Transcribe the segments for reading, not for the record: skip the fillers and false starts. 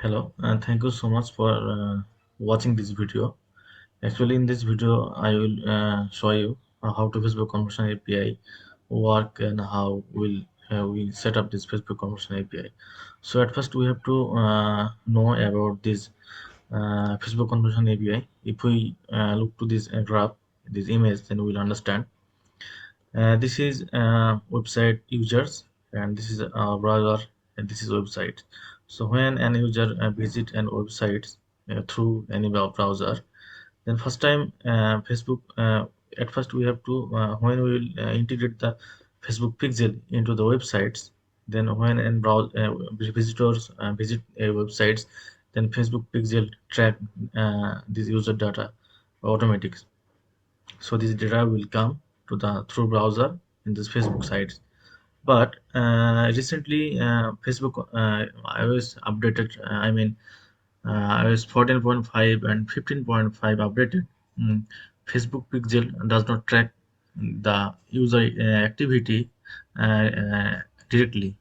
Hello, and thank you so much for watching this video. Actually, in this video, I will show you how to Facebook Conversion API work and how will we set up this Facebook Conversion API. So at first, we have to know about this Facebook Conversion API. If we look to this graph, this image, then we'll understand. This is website users, and this is browser, and this is website. So when an user visit an website through any browser, then first time Facebook. At first, we have to when we will integrate the Facebook pixel into the websites. Then when and browse visitors visit websites, then Facebook pixel track this user data automatic. So this data will come to the through browser in this Facebook sites. But recently, Facebook iOS updated. iOS 14.5 and 15.5 updated. Mm, Facebook Pixel does not track the user activity directly.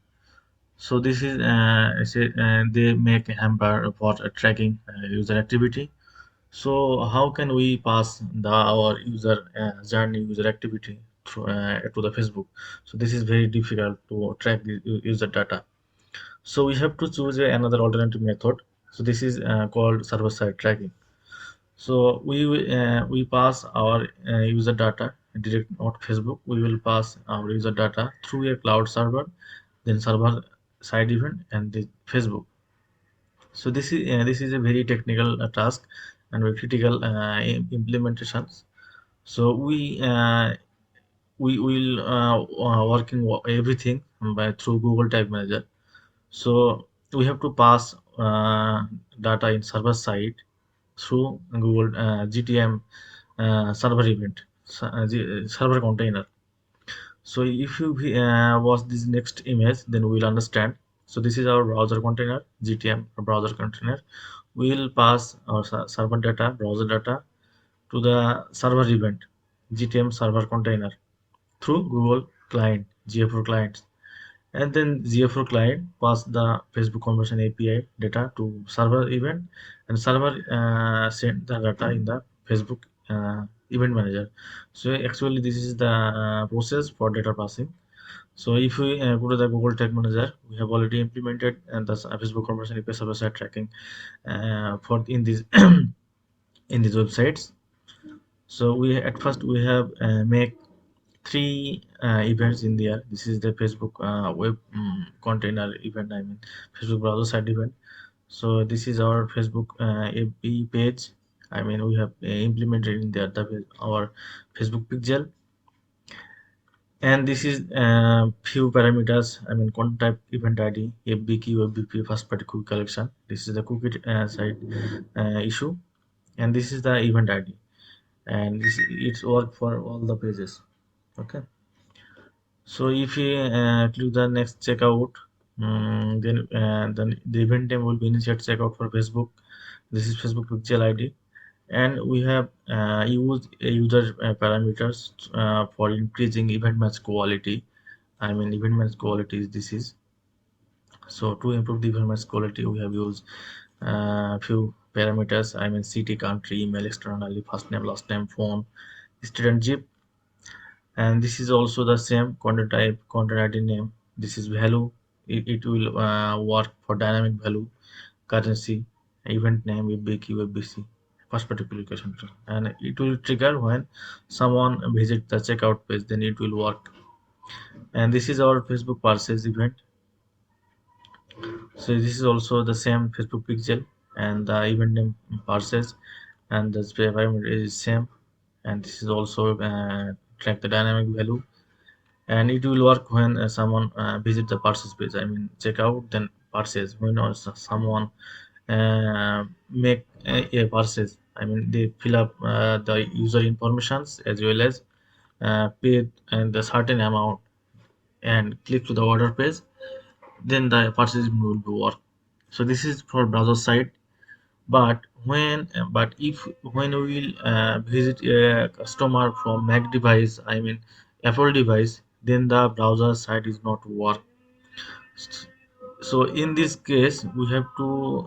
So this is they make a hamper for tracking user activity. So how can we pass our user journey, user activity through to the Facebook? So this is very difficult to track the user data. So we have to choose another alternative method. So this is called server-side tracking. So we pass our user data direct, not Facebook. We will pass our user data through a cloud server, then server side event, and the Facebook. So this is a very technical task and very critical implementations. So we will working everything by through Google Tag Manager. So we have to pass data in server side through Google GTM server event, server container. So if you watch this next image, then we'll understand. So this is our browser container, GTM browser container. We will pass our server data, browser data to the server event, GTM server container through Google client, GFO clients. And then GFO client pass the Facebook conversion API data to server event, and server send the data in the Facebook event manager. So actually, this is the process for data passing. So if we go to the Google Tag Manager, we have already implemented and the Facebook conversion API server side tracking for in these in these websites. So we at first we have make three events in there. This is the Facebook web container event. Facebook browser side event. So this is our Facebook API page. We have implemented in there our Facebook pixel, and this is few parameters. Content type, event ID, FBQ, FBP, first party cookie collection. This is the cookie side issue, and this is the event ID, and this it's work for all the pages. Okay. So if you click the next checkout, then the event name will be initiate checkout for Facebook. This is Facebook pixel ID, and we have used user parameters for increasing event match quality. Event match quality is this is. So to improve the event match quality, we have used few parameters. City, country, email externally, first name, last name, phone, student zip, and this is also the same content type, content ID name. This is value. It will work for dynamic value, currency, event name, WebBQ, WebBC, first particular location, and it will trigger when someone visit the checkout page. Then it will work. And this is our Facebook purchase event. So this is also the same Facebook pixel, and the event name purchase, and the parameter is same. And this is also track the dynamic value, and it will work when someone visit the purchase page. Checkout, then purchase. When also someone make a purchase, they fill up the user informations as well as pay and the certain amount and click to the order page, then the purchase will be work. So this is for browser side. But if when we will visit a customer from Mac device, Apple device, then the browser site is not work. So in this case, we have to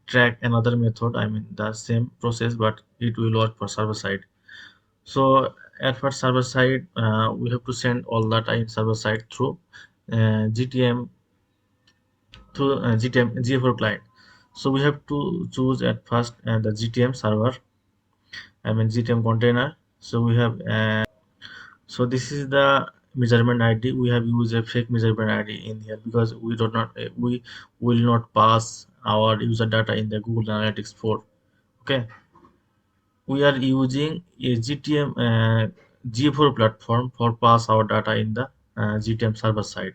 track another method. I mean the same process, but it will work for server side. So at first server side, we have to send all data in server side through GTM GTM GA4 client. So we have to choose at first the GTM server. I mean GTM container. So we have so this is the measurement ID. We have used a fake measurement ID in here because we will not pass our user data in the Google Analytics 4. Okay, we are using a GTM G4 platform for pass our data in the GTM server side.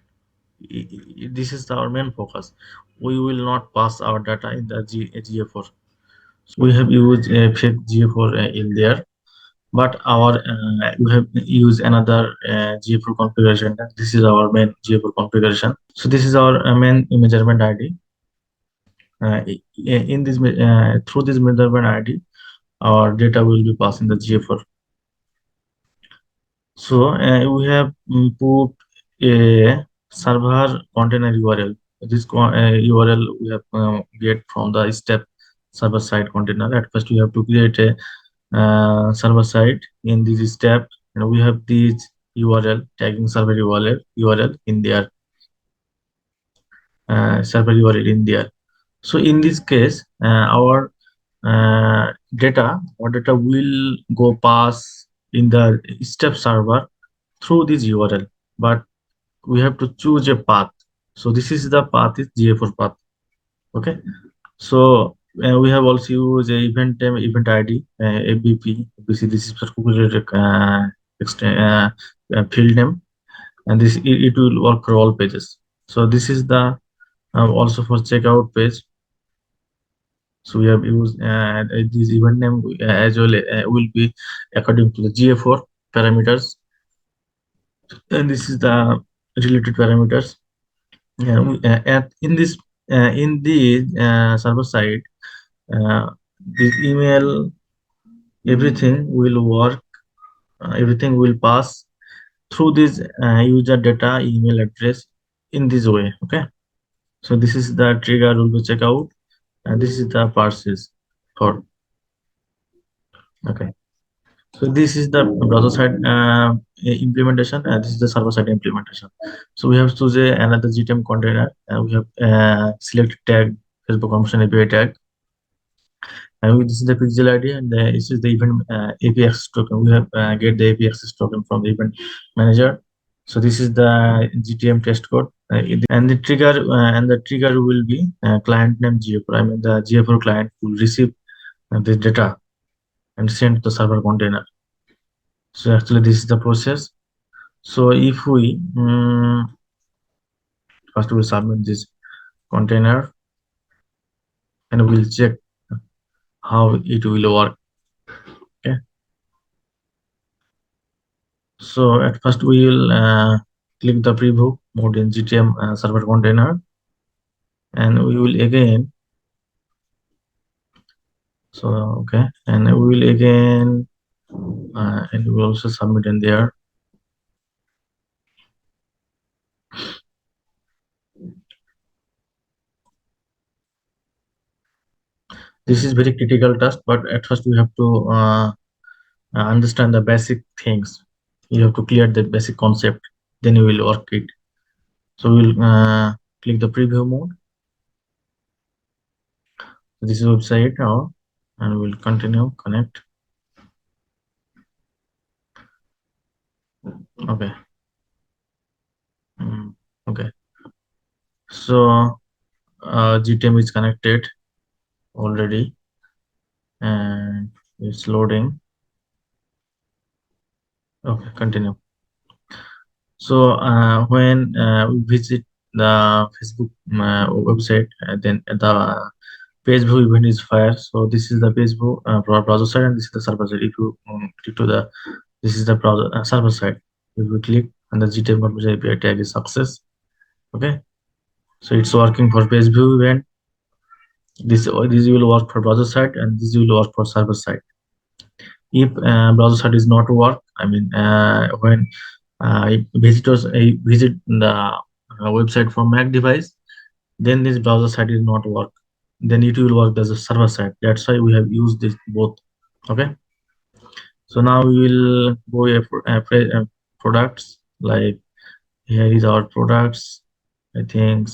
This is our main focus. We will not pass our data in the GA4. So we have used a fake GA4 in there, but our we have used another GA4 configuration. This is our main GA4 configuration. So this is our main measurement ID. In this through this measurement ID, our data will be passed in the GA4. So we have put a server container URL. This URL we have get from the step server side container. At first, we have to create a server side in this step. And we have this URL tagging server URL in their server URL in there. So in this case, our data will go pass in the step server through this URL, but we have to choose a path. So this is the path is GA4 path. Okay. So we have also used a event name, event ID, ABP. This is particular field name, and it will work for all pages. So this is the also for checkout page. So we have used this event name as well will be according to the GA4 parameters, and this is the related parameters. Yeah, in the server side, uh, this email, everything will work, everything will pass through this user data email address in this way. Okay, so this is the trigger will be checkout, and this is the purchase for. Okay, so this is the browser side implementation, and this is the server side implementation. So we have choose another GTM container, and we have select tag Facebook Commission API tag, and this is the pixel ID, and this is the event API access token. We have get the API access token from the event manager. So this is the GTM test code, and the trigger will be client name GA4. I mean the GA4 client will receive this data and send to the server container. So actually this is the process. So if we first we submit this container, and we'll check how it will work. Okay. So at first we will click the preview mode in GTM server container, and we will again. So okay, and we will again, and we will also submit in there. This is very critical task, but at first we have to understand the basic things. You have to clear the basic concept, then you will work it. So we'll click the preview mode. This is website now, and we'll continue connect. Okay. Okay. So GTM is connected already, and it's loading. Okay, continue. So when we visit the Facebook website, then the page view event is fire. So this is the page view browser side, and this is the server side. If you click to the, this is the browser server side. If you click and the GTM configuration API tag is success. Okay, so it's working for page view event. This will work for browser side, and this will work for server side. If browser side is not work, I mean when visitors visit the website from Mac device, then this browser side is not work, then it will work as a server side. That's why we have used this both. Okay, so now we will go products. Like here is our products, I think.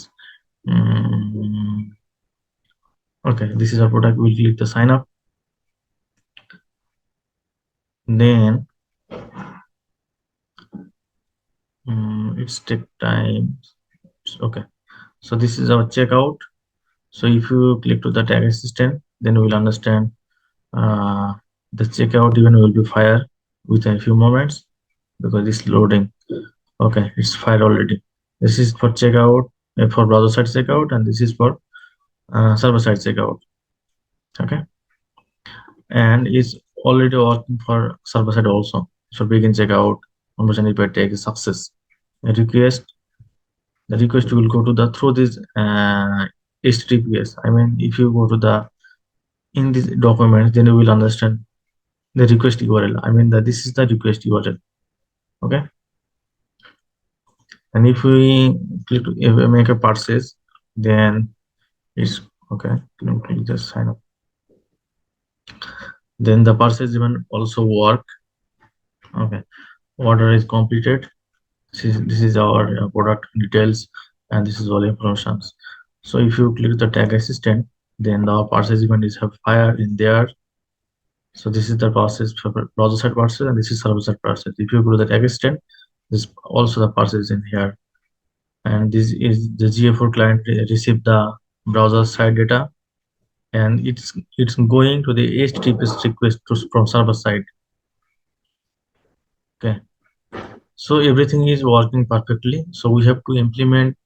mm, okay, this is our product. We'll click the sign up. Then it's take time. Okay, so this is our checkout. So if you click to the tag assistant, then we will understand uh, the checkout even will be fire within a few moments because it's loading. Okay, it's fired already. This is for checkout, for browser side checkout, and this is for server side checkout. Okay, and it's already working for server side also. So begin checkout, conversion if tag is success. A request, the request will go to the through this HTTPS. I mean, if you go to the in this document, then you will understand the request URL. I mean, this is the request URL. Okay, and if we click if we make a purchase, then it's okay. Click just sign up. Then the purchase even also work. Okay, order is completed. This is our product details, and this is all information. So if you click the tag assistant, then the purchase event is have fire in there. So this is the process for browser side process, and this is server side process. If you go to the tag assistant, this also the process in here, and this is the GA4 client receive the browser side data, and it's going to the HTTPS request from server side. Okay, so everything is working perfectly. So we have to implement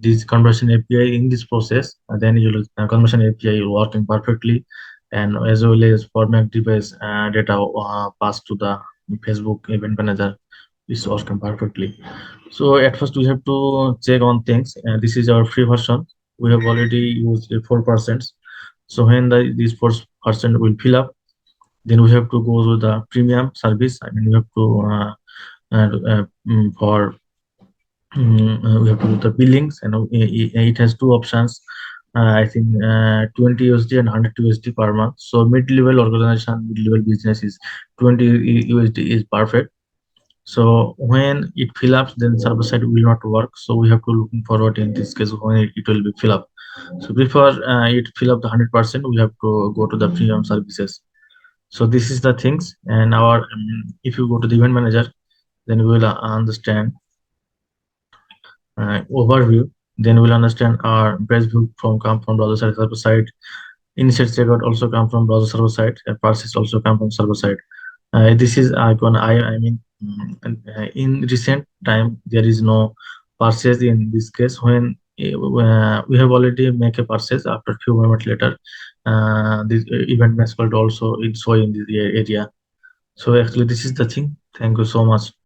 this conversion API in this process, and then you will conversion API working perfectly, and as well as format device data passed to the Facebook event manager is working perfectly. So at first we have to check on things, and this is our free version. We have already used 4%. So when this 4% will fill up, then we have to go to the premium service. I mean, we have to for we have to do the billings, and it has two options. I think 20 USD and 100 USD per month. So mid-level organization, mid-level business is 20 USD is perfect. So when it fill up, then server side will not work. So we have to looking forward in this case when it will be fill up. So before it fill up the 100%, we have to go to the premium services. So this is the things, and our if you go to the event manager, then we will understand overview. Then we'll understand our best view from come from browser side, server side. Initiate checkout also come from browser server side. Parses also come from server side. This is icon. I mean, in recent time there is no purchase in this case. When we have already make a purchase after few moments later, this event mascot also it's show in this area. So actually, this is the thing. Thank you so much.